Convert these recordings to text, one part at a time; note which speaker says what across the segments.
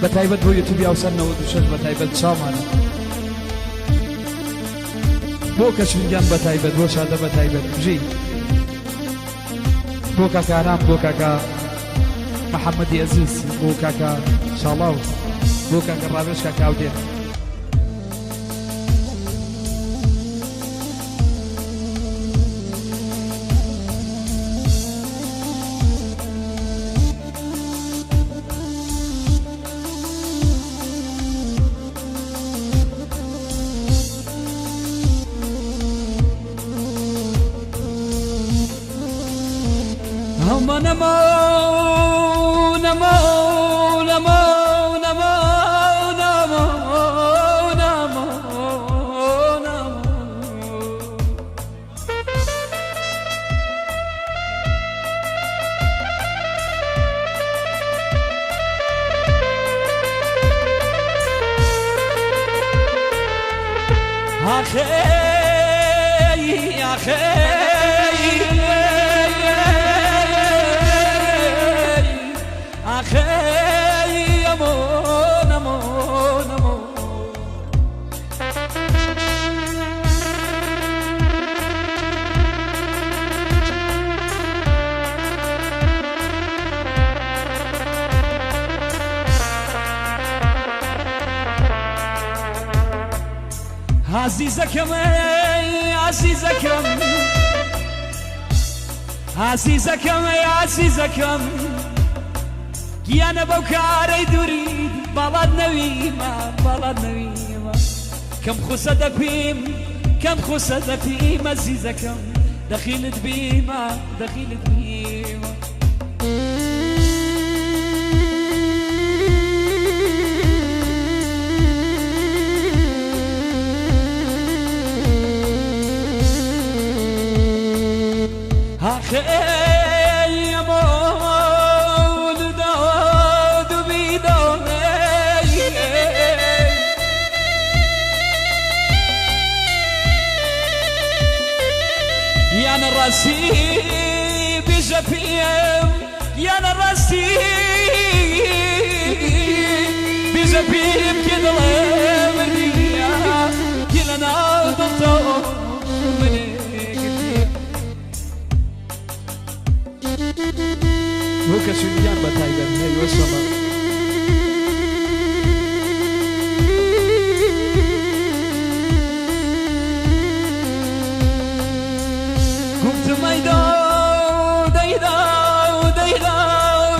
Speaker 1: بەتایبەت بۆ یوتیوب یاوسەر 96 بەتایبەت چاومانە بۆ کەچونگیان بەتایبەت بۆ شادە بەتایبەت بژی بۆ کاکارام بۆ کاکا محەممەدی عەزیز بۆ کاکا شاڵاو بۆ کاکە ڕاوێش کاکا ئاودێ
Speaker 2: نمو نمو نمو نمو نمو نمو نمو نمو آخی آخی عزيزكم عزيزكم عزيزكم يا عزيزكم كي انا بوكاري دوري بلد نويمة بلد نويمة كم خسد بيم كم خسد بيم عزيزكم دخيلت بيمة دخيلت بيمة آخی مول داد و بیدانه یعنی راستی بیجا پیم یعنی راستی بیجا پیم که دلم دیا کلنا دلتو منی
Speaker 1: بۆ کەچونگیان بەتایبەت هەی وەسەڵە
Speaker 2: گفتم ایدا دیدا دیدا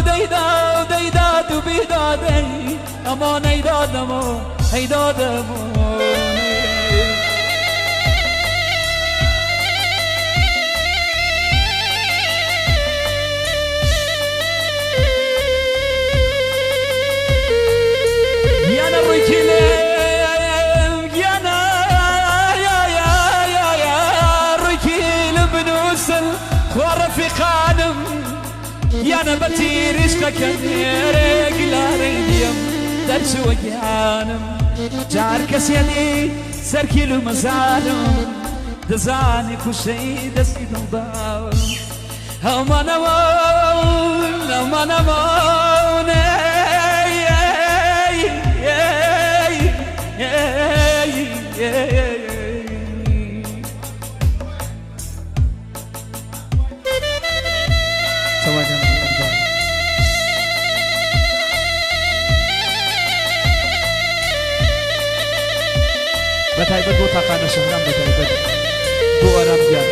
Speaker 2: دیدا دیدا تو بیدادی اما نیدادم ایدادم ورفقانم يانا بتيرش كنيرك لاريديم درس وجانم جار كسيلي سركيلو مزالم دزاني كشي دسي نضاو هما نمون هما نمون
Speaker 1: بەتایبەت بۆ تاقانە شەهرام بەتایبەت بۆ ئارامگیان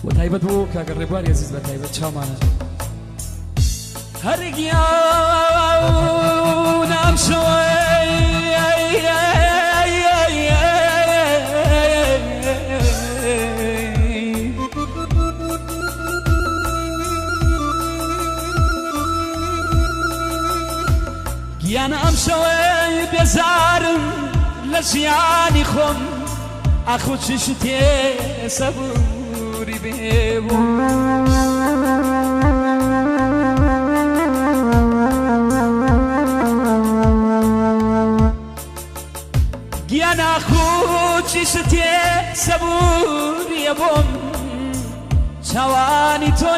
Speaker 1: بەتایبەت بۆ کاگە ڕێبواری عەزیز بەتایبەت چاومانە
Speaker 2: هەرگیانم شوی گیانە ئەم شەوەی بێزارم لە ژیانی خۆم ئاخۆ چش تێ سەبووری بێبوو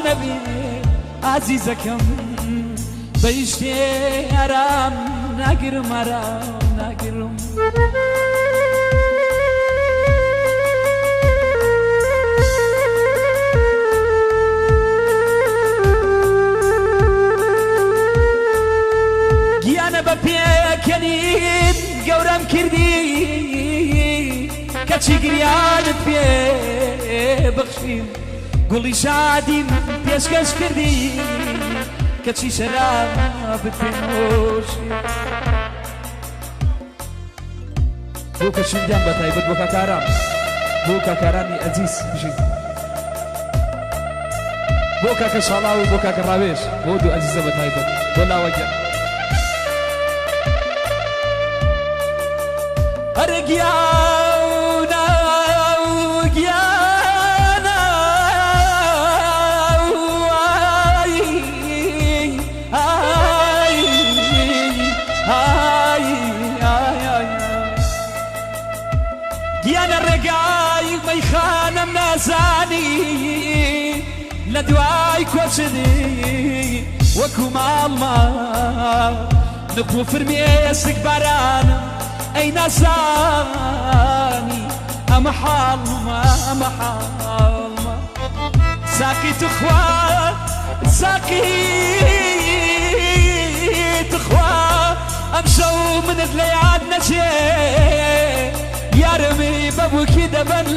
Speaker 2: نبي عزيزكم بيشتي أرام ناقرم أرام ناقرم گیانە بە پێکەنین گەورەم کردی کەچی گریانت پێ بەخشین گوڵی شادیم پێشکەش کردی کەچی شەرابت پێ نۆشی بۆ کەشیندیان بە تایبەت بۆ کاکارام بۆ کاکارانی ئەزیز بژین بۆ کاکە شاڵاو و بۆ کاکە ڕاوێش بۆ دوو ئەزیزە بە تایبەت بۆ لاوەگیان هەرە گیانە گیانە گیانە ڕێگای مەیخانەم نازانی لە دوای کۆچدی وەکو ماڵما نق و فرمێسک بارانم ئەی نازانی ئەمە حاڵمە ئەمە حاڵمە ساقی تخوا ساقی تخوا ئەم شەو منت لە یاد نەچێ یارمی بەبووکی دەبەن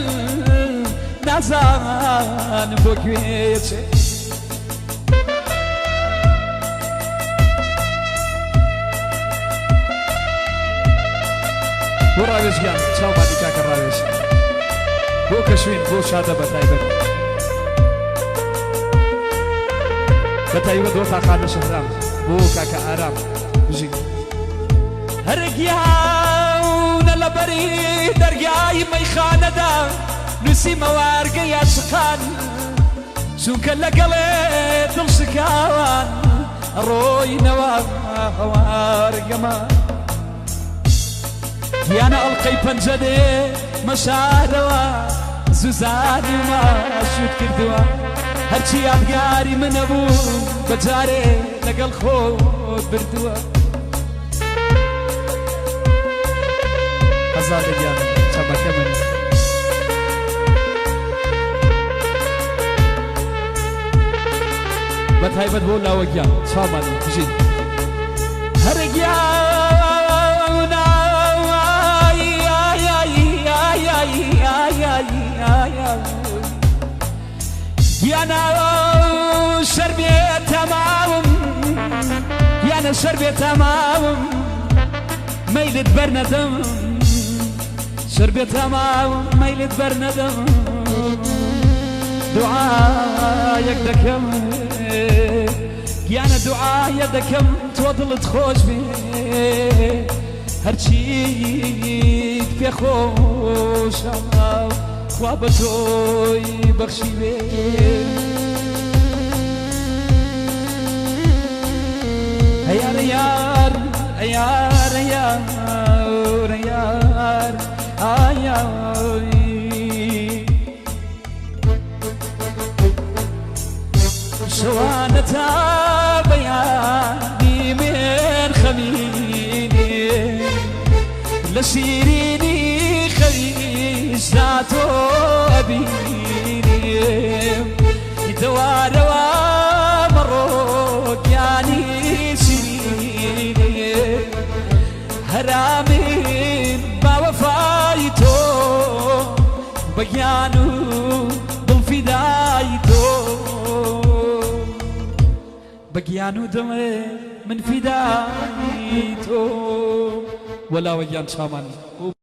Speaker 2: نازانم بۆ کوێچێ بۆ ڕاوێژیان چاومانی کاکە ڕاوێژ بۆ کەشوین بۆ شادە بە تایبەت بە تایبەت بۆ تاقانە شەهرام بۆ کاکە ئارام بژین هەرە گیاونە لە بەری دەرگای مەیخانەدا نووسیمە وارگەی عاشقان چونکە لەگەڵێ دڵشکاوان ڕۆینەوە هەوارگەمە گیانە ئەڵقەی پەنجەدێ مەشارەوە زوزانی ماشوت کردووە هەرچی یادگاری منە بوو بەجارێ لەگەڵ خۆت بردووە هەزارە گیانە چەمەکە من بە تایبەت بۆ لاوەگیان چاومانی بژین هەرە گیانە گیانە شەر بێ تەماوم گیانە شەر بێ تەماوم مەیلت بەرنەدەم شەر بێ تەماوم مەیلت بەرنەدەم دوعایەک دەکەم گیانە دوعایە دەکەم تۆ دڵت خۆش بێ هەرچیت پێ خۆشە خوا بە تۆی بەخشی بێ ئەیارە یار ئەیارە یار یار ئایاری شەوانە تا بەیانی من خەمینێ لە شیرینی خەویشدا تۆ ئەبینێم دەوارەوە مەڕۆگیانی شیرینێ هەرامین باوەفای تۆ بەگیان و دڵفیدای تۆ بەگیان و دڵێ من فیدای تۆ وەلاوەگیان چاومانی